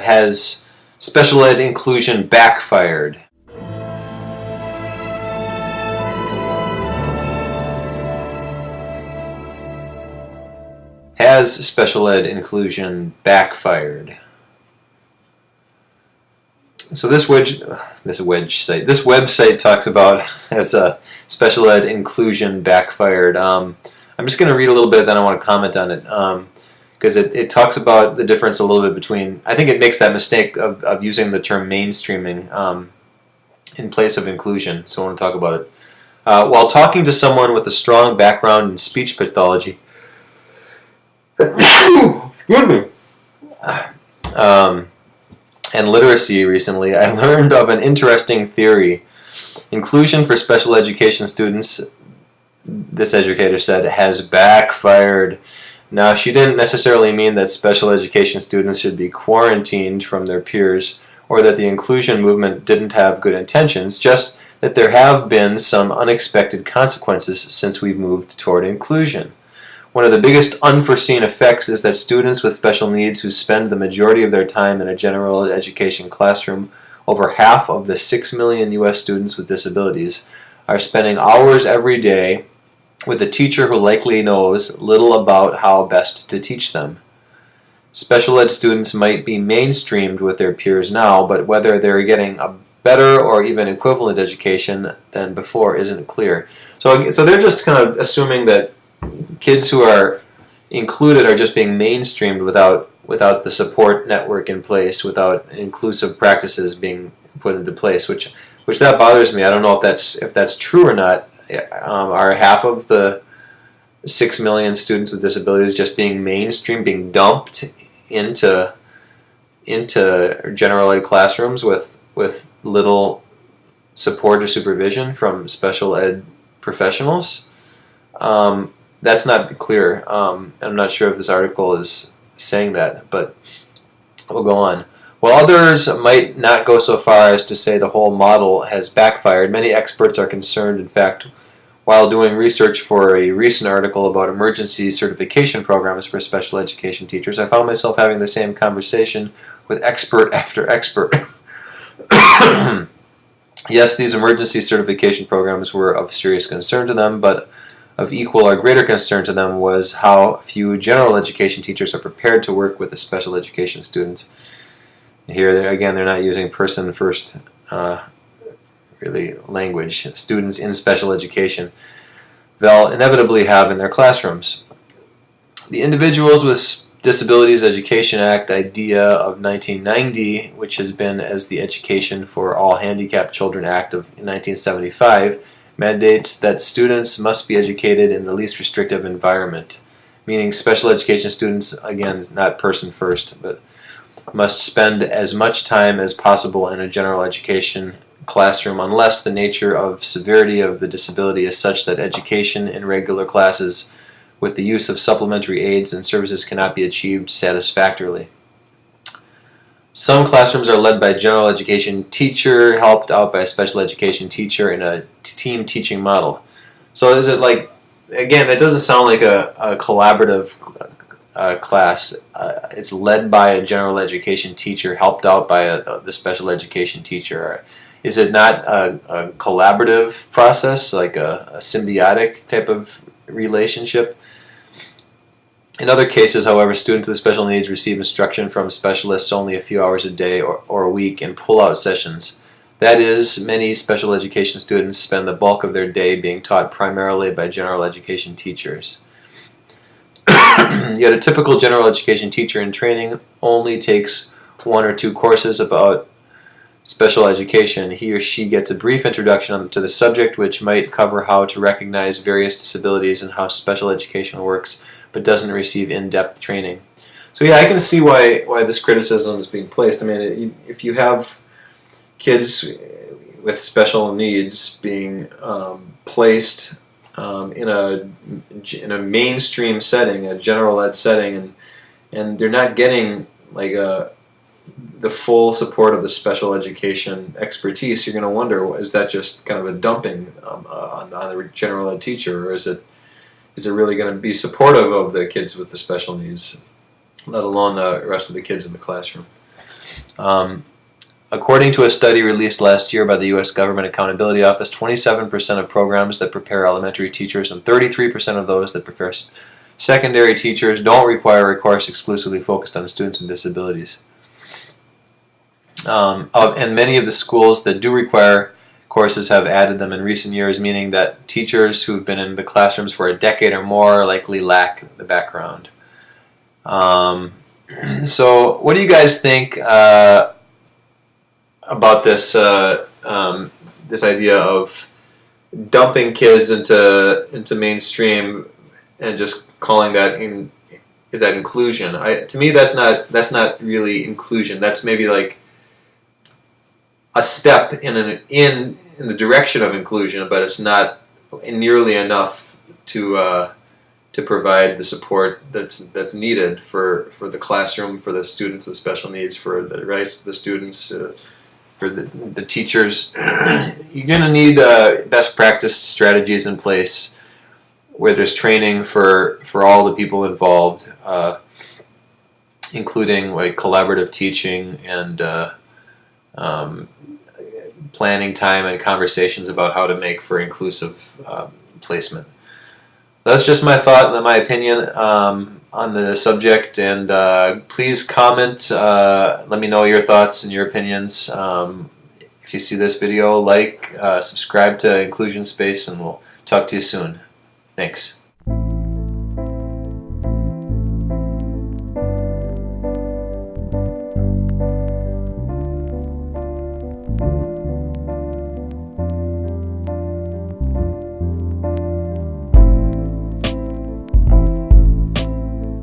Has special ed inclusion backfired? Has special ed inclusion backfired? So this website talks about has special ed inclusion backfired. I'm just going to read a little bit, then I want to comment on it, because it talks about the difference a little bit between. I think it makes that mistake of using the term mainstreaming in place of inclusion. So I want to talk about it. While talking to someone with a strong background in speech pathology. And literacy recently, I learned of an interesting theory. Inclusion for special education students, this educator said, has backfired. Now, she didn't necessarily mean that special education students should be quarantined from their peers or that the inclusion movement didn't have good intentions, just that there have been some unexpected consequences since we've moved toward inclusion. One of the biggest unforeseen effects is that students with special needs who spend the majority of their time in a general education classroom, over half of the 6 million U.S. students with disabilities, are spending hours every day with a teacher who likely knows little about how best to teach them. Special ed students might be mainstreamed with their peers now, but whether they're getting a better or even equivalent education than before isn't clear. So they're just kind of assuming that kids who are included are just being mainstreamed without the support network in place, without inclusive practices being put into place, which that bothers me. I don't know if that's true or not. Are half of the 6 million students with disabilities just being mainstreamed, being dumped into general ed classrooms with little support or supervision from special ed professionals? That's not clear. I'm not sure if this article is saying that, but we'll go on. While others might not go so far as to say the whole model has backfired, many experts are concerned. In fact, while doing research for a recent article about emergency certification programs for special education teachers, I found myself having the same conversation with expert after expert. Yes, these emergency certification programs were of serious concern to them, but of equal or greater concern to them was how few general education teachers are prepared to work with the special education students. Here, again, they're not using person first really language. Students in special education they'll inevitably have in their classrooms. The Individuals with Disabilities Education Act idea of 1990, which has been as the Education for All Handicapped Children Act of 1975, mandates that students must be educated in the least restrictive environment, meaning special education students, again, not person first, but must spend as much time as possible in a general education classroom unless the nature of severity of the disability is such that education in regular classes with the use of supplementary aids and services cannot be achieved satisfactorily. Some classrooms are led by a general education teacher, helped out by a special education teacher in a team teaching model. So is it like, again, that doesn't sound like a collaborative class. It's led by a general education teacher, helped out by the special education teacher. Is it not a collaborative process, like a symbiotic type of relationship? In other cases, however, students with special needs receive instruction from specialists only a few hours a day or a week in pull-out sessions. That is, many special education students spend the bulk of their day being taught primarily by general education teachers. Yet a typical general education teacher in training only takes 1 or 2 courses about special education. He or she gets a brief introduction to the subject, which might cover how to recognize various disabilities and how special education works, but doesn't receive in-depth training. So yeah, I can see why this criticism is being placed. I mean, if you have kids with special needs being placed in a mainstream setting, a general ed setting, and they're not getting like the full support of the special education expertise, you're going to wonder, is that just kind of a dumping on the general ed teacher, or is it really going to be supportive of the kids with the special needs, let alone the rest of the kids in the classroom? According to a study released last year by the U.S. Government Accountability Office, 27% of programs that prepare elementary teachers and 33% of those that prepare secondary teachers don't require a course exclusively focused on students with disabilities. And many of the schools that do require courses have added them in recent years, meaning that teachers who've been in the classrooms for a decade or more likely lack the background. So what do you guys think about this this idea of dumping kids into mainstream and just calling that is that inclusion? To me, that's not really inclusion. That's maybe like a step in the direction of inclusion, but it's not nearly enough to provide the support that's needed for the classroom, for the students with special needs, for the rights of the students, for the teachers. You're going to need best practice strategies in place where there's training for all the people involved, including like collaborative teaching and planning time and conversations about how to make for inclusive placement. That's just my thought and my opinion on the subject, and please comment, let me know your thoughts and your opinions. If you see this video, like, subscribe to Inclusion Space, and we'll talk to you soon. Thanks.